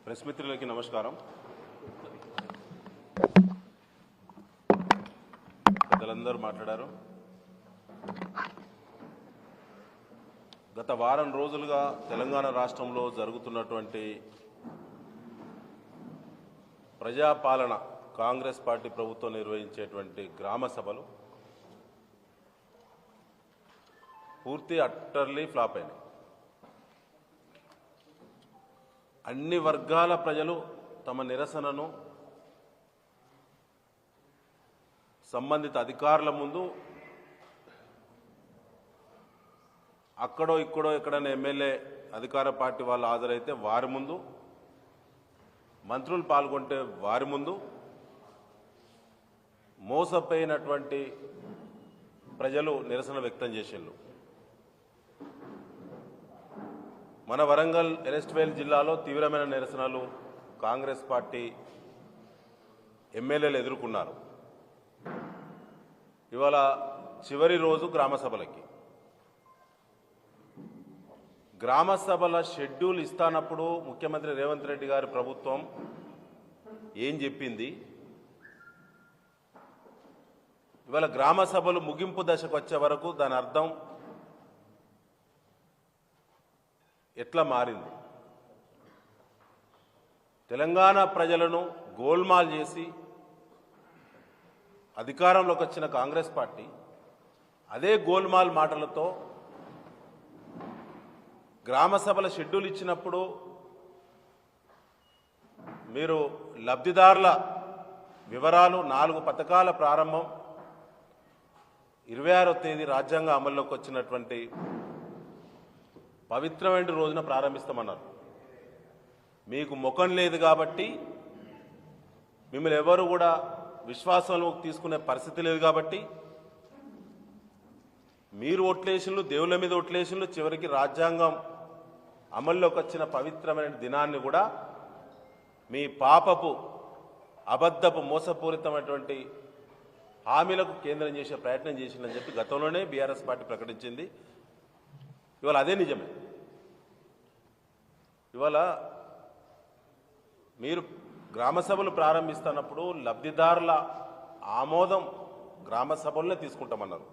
Press మిత్రులకి నమస్కారం. పెద్దలందరూ మాట్లాడారు. గత వారం రోజులుగా తెలంగాణ రాష్ట్రంలో జరుగుతున్నటువంటి ప్రజాపాలన కాంగ్రెస్ పార్టీ ప్రభుత్వం నిర్వహించేటువంటి గ్రామ సభలు పూర్తి అట్టర్లీ ఫ్లాప్ అయినాయి. అన్ని వర్గాల ప్రజలు తమ నిరసనను సంబంధిత అధికారుల ముందు అక్కడో ఇక్కడో ఎక్కడైనా ఎమ్మెల్యే అధికార పార్టీ వాళ్ళు హాజరైతే వారి ముందు, మంత్రులు పాల్గొంటే వారి ముందు మోసపోయినటువంటి ప్రజలు నిరసన వ్యక్తం చేసేళ్ళు. మన వరంగల్ ఎరెస్ట్వేల్ జిల్లాలో తీవ్రమైన నిరసనలు కాంగ్రెస్ పార్టీ ఎమ్మెల్యేలు ఎదుర్కొన్నారు. ఇవాళ చివరి రోజు గ్రామ సభలకి. గ్రామ సభల షెడ్యూల్ ఇస్తానప్పుడు ముఖ్యమంత్రి రేవంత్ రెడ్డి గారి ప్రభుత్వం ఏం చెప్పింది? ఇవాళ గ్రామ సభలు ముగింపు దశకు వచ్చే వరకు దాని అర్థం ఎట్లా మారింది? తెలంగాణ ప్రజలను గోల్మాల్ చేసి అధికారంలోకి వచ్చిన కాంగ్రెస్ పార్టీ అదే గోల్మాల్ మాటలతో గ్రామ సభల షెడ్యూల్ ఇచ్చినప్పుడు మీరు లబ్ధిదారుల వివరాలు 4 పథకాల ప్రారంభం 26వ తేదీ రాజ్యాంగ అమల్లోకి వచ్చినటువంటి పవిత్రమైన రోజున ప్రారంభిస్తామన్నారు. మీకు ముఖం లేదు కాబట్టి, మిమ్మల్ని ఎవరు కూడా విశ్వాసంలోకి తీసుకునే పరిస్థితి లేదు కాబట్టి మీరు ఓట్లేసిళ్ళు, దేవుళ్ళ మీద ఓట్లేసిళ్ళు, చివరికి రాజ్యాంగం అమల్లోకి వచ్చిన పవిత్రమైన దినాన్ని కూడా మీ పాపపు అబద్ధపు మోసపూరితమైనటువంటి హామీలకు కేంద్రం చేసే ప్రయత్నం చేసిందని చెప్పి గతంలోనే బీఆర్ఎస్ పార్టీ ప్రకటించింది. ఇవాళ అదే నిజమే. ఇవాళ మీరు గ్రామ సభలు ప్రారంభిస్తున్నప్పుడు లబ్ధిదారుల ఆమోదం గ్రామ సభలనే తీసుకుంటామన్నారు.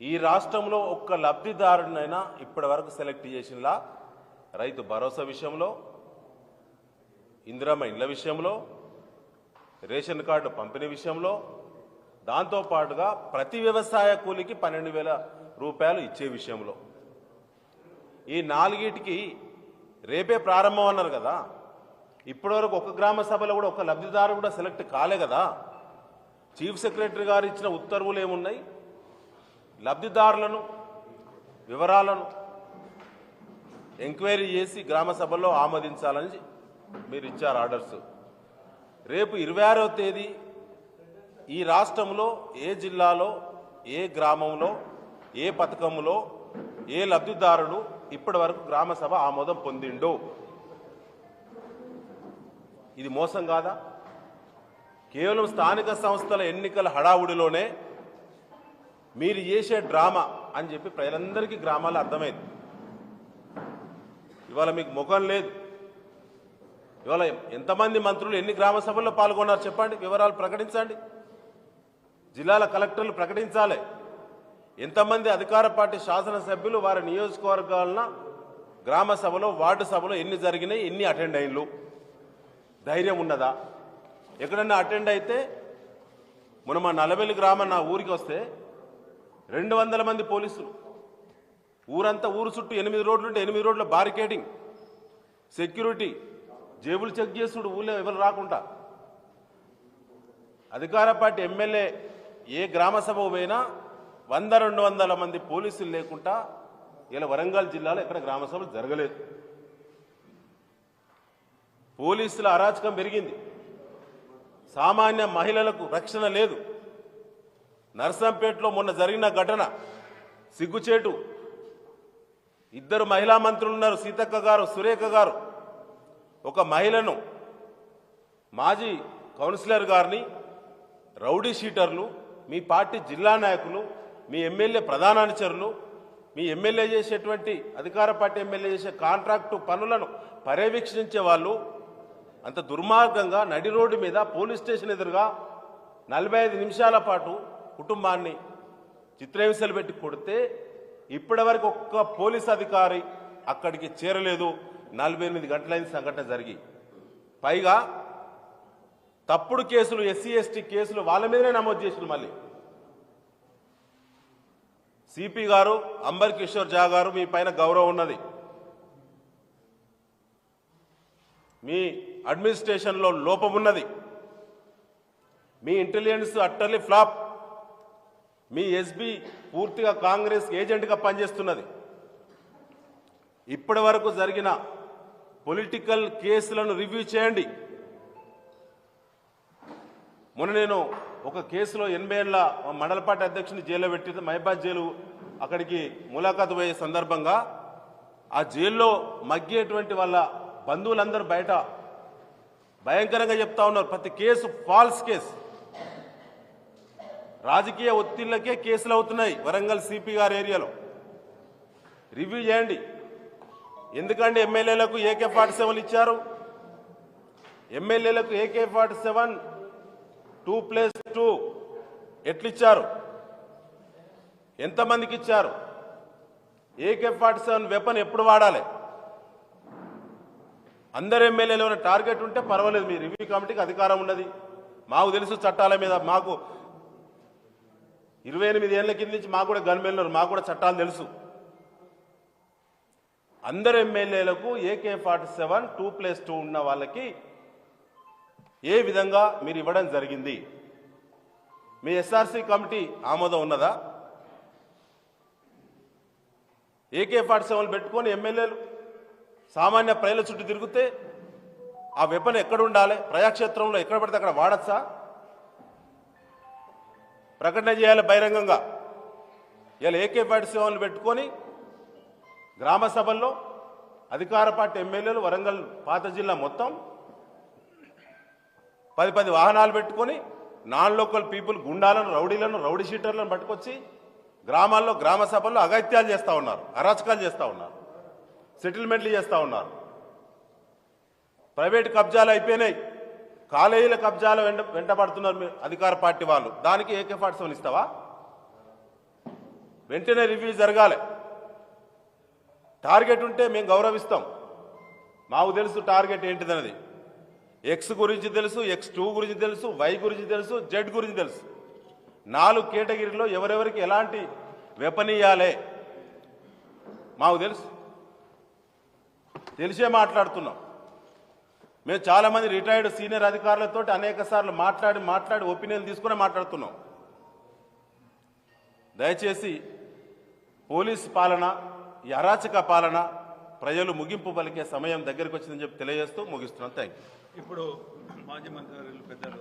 ఈ రాష్ట్రంలో ఒక్క లబ్ధిదారునైనా ఇప్పటి వరకు సెలెక్ట్ చేసినలా రైతు భరోసా విషయంలో, ఇందిరమ్మ ఇండ్ల విషయంలో, రేషన్ కార్డు పంపిణీ విషయంలో, దాంతోపాటుగా ప్రతి వ్యవసాయ కూలికి 12,000 రూపాయలు ఇచ్చే విషయంలో, ఈ 4టికి రేపే ప్రారంభం అన్నారు కదా. ఇప్పటివరకు ఒక గ్రామ సభలో కూడా ఒక లబ్ధిదారు కూడా సెలెక్ట్ కాలే కదా. చీఫ్ సెక్రటరీ గారు ఇచ్చిన ఉత్తర్వులు ఏమున్నాయి? లబ్ధిదారులను వివరాలను ఎంక్వైరీ చేసి గ్రామ సభల్లో ఆమోదించాలని మీరు ఇచ్చారు ఆర్డర్స్. రేపు 26వ తేదీ ఈ రాష్ట్రంలో ఏ జిల్లాలో, ఏ గ్రామంలో, ఏ పథకంలో ఏ లబ్ధిదారుడు ఇప్పటి వరకు గ్రామ సభ ఆమోదం పొందిండు? ఇది మోసం కాదా? కేవలం స్థానిక సంస్థల ఎన్నికల హడావుడిలోనే మీరు చేసే డ్రామా అని చెప్పి ప్రజలందరికీ గ్రామాల్లో అర్థమైంది. ఇవాళ మీకు ముఖం లేదు. ఇవాళ ఎంతమంది మంత్రులు ఎన్ని గ్రామ సభల్లో పాల్గొన్నారు చెప్పండి, వివరాలు ప్రకటించండి. జిల్లాల కలెక్టర్లు ప్రకటించాలి. ఎంతమంది అధికార పార్టీ శాసనసభ్యులు వారి నియోజకవర్గాలన గ్రామ సభలో, వార్డు సభలో ఎన్ని జరిగినాయి, ఎన్ని అటెండ్ అయిన్లు? ధైర్యం ఉన్నదా? ఎక్కడన్నా అటెండ్ అయితే మొన్న మా నల్లబెల్లి గ్రామం నా ఊరికి వస్తే 200 మంది పోలీసులు, ఊరంతా, ఊరు చుట్టూ 8 రోడ్లు ఉంటే 8 రోడ్ల బారికేడింగ్, సెక్యూరిటీ, జేబులు చెక్ చేసుడు, ఊళ్ళో ఎవరు రాకుండా. అధికార పార్టీ ఎమ్మెల్యే ఏ గ్రామ సభ పోయినా 100-200 మంది పోలీసులు లేకుండా ఇలా వరంగల్ జిల్లాలో ఎక్కడ గ్రామ సభలు జరగలేదు. పోలీసుల అరాచకం పెరిగింది. సామాన్య మహిళలకు రక్షణ లేదు. నర్సంపేటలో మొన్న జరిగిన ఘటన సిగ్గుచేటు. 2 మహిళా మంత్రులు ఉన్నారు, సీతక్క గారు, సురేఖ గారు. ఒక మహిళను, మాజీ కౌన్సిలర్ గారిని రౌడీ షీటర్లు, మీ పార్టీ జిల్లా నాయకులు, మీ ఎమ్మెల్యే ప్రధాన అనుచరులు మీ ఎమ్మెల్యే చేసేటువంటి అధికార పార్టీ ఎమ్మెల్యే చేసే కాంట్రాక్టు పనులను పర్యవేక్షించే వాళ్ళు అంత దుర్మార్గంగా నడి రోడ్డు మీద పోలీస్ స్టేషన్ ఎదురుగా 45 నిమిషాల పాటు కుటుంబాన్ని చిత్రహింసలు పెట్టి కొడితే ఇప్పటివరకు ఒక్క పోలీస్ అధికారి అక్కడికి చేరలేదు. 48 గంటలైన సంఘటన జరిగి పైగా తప్పుడు కేసులు ఎస్సీ ఎస్టీ కేసులు వాళ్ళ మీదనే నమోదు చేసిన మళ్ళీ సిపి గారు అంబర్ కిషోర్ జా గారు మీ పైన గౌరవం ఉన్నది. మీ అడ్మినిస్ట్రేషన్లో లోపం ఉన్నది. మీ ఇంటెలిజెన్స్ అట్టర్లీ ఫ్లాప్. మీ ఎస్బీ పూర్తిగా కాంగ్రెస్ ఏజెంట్గా పనిచేస్తున్నది. ఇప్పటి వరకు జరిగిన పొలిటికల్ కేసులను రివ్యూ చేయండి. మొన్న నేను ఒక కేసులో 80 ఏళ్ల మండల పార్టీ అధ్యక్షుని జైల్లో పెట్టి మహిబాద్ జైలు అక్కడికి ములాఖాతు పోయే సందర్భంగా ఆ జైల్లో మగ్గేటువంటి వాళ్ళ బంధువులందరూ బయట భయంకరంగా చెప్తా ఉన్నారు, ప్రతి కేసు ఫాల్స్ కేసు, రాజకీయ ఒత్తిళ్లకే కేసులు అవుతున్నాయి. వరంగల్ సిపి గారి ఏరియాలో రివ్యూ చేయండి. ఎందుకంటే ఎమ్మెల్యేలకు AK-47 ఇచ్చారు. ఎమ్మెల్యేలకు AK-47 2+2 ఎట్లిచ్చారు, ఎంతమందికి ఇచ్చారు, AK-47 వెపన్ ఎప్పుడు వాడాలి, అందరు ఎమ్మెల్యేలు ఏమైనా టార్గెట్ ఉంటే పర్వాలేదు, మీ రివ్యూ కమిటీకి అధికారం ఉన్నది. మాకు తెలుసు చట్టాల మీద, మాకు 28 ఏళ్ల కింద నుంచి మాకు కూడా గన్మెన్లు, మాకు కూడా చట్టాలు తెలుసు. అందరు ఎమ్మెల్యేలకు AK-47 2+2 ఉన్న వాళ్ళకి ఏ విధంగా మీరు ఇవ్వడం జరిగింది? మీ ఎస్ఆర్సీ కమిటీ ఆమోదం ఉన్నదా? AK-47 పెట్టుకొని ఎమ్మెల్యేలు సామాన్య ప్రజల చుట్టూ తిరిగితే ఆ వెపన్ ఎక్కడ ఉండాలి, ప్రజాక్షేత్రంలో ఎక్కడ పడితే అక్కడ వాడచ్చా? ప్రకటన చేయాలి బహిరంగంగా. ఇలా AK-47 పెట్టుకొని గ్రామ సభల్లో అధికార పార్టీ ఎమ్మెల్యేలు వరంగల్ పాత జిల్లా మొత్తం 10 వాహనాలు పెట్టుకొని నాన్ లోకల్ పీపుల్ గుండాలను, రౌడీలను, రౌడీ షీటర్లను పట్టుకొచ్చి గ్రామాల్లో గ్రామ సభల్లో అగత్యాలు చేస్తూ ఉన్నారు, అరాచకాలు చేస్తూ ఉన్నారు, సెటిల్మెంట్లు చేస్తూ ఉన్నారు. ప్రైవేట్ కబ్జాలు అయిపోయినాయి, కాలేజీల కబ్జాలు వెంటబడుతున్నారు మీరు అధికార పార్టీ వాళ్ళు. దానికి AK-47 ఇస్తావా? వెంటనే రివ్యూ జరగాలి. టార్గెట్ ఉంటే మేము గౌరవిస్తాం. మాకు తెలుసు టార్గెట్ ఏంటిదన్నది. X గురించి తెలుసు, X2 గురించి తెలుసు, Y గురించి తెలుసు, Z గురించి తెలుసు. 4 కేటగిరీలో ఎవరెవరికి ఎలాంటి వెపన్ ఇయ్యాలే మాకు తెలుసు. తెలిసే మాట్లాడుతున్నాం. మేము చాలామంది రిటైర్డ్ సీనియర్ అధికారులతో అనేక సార్లు మాట్లాడి ఒపీనియన్ తీసుకునే మాట్లాడుతున్నాం. దయచేసి పోలీస్ పాలన, ఈ అరాచక పాలన ప్రజలు ముగింపు పలికే సమయం దగ్గరికి వచ్చిందని చెప్పి తెలియజేస్తూ ముగిస్తున్నాను. Thank you. ఇప్పుడు మాజీ మంత్రి పెద్దలు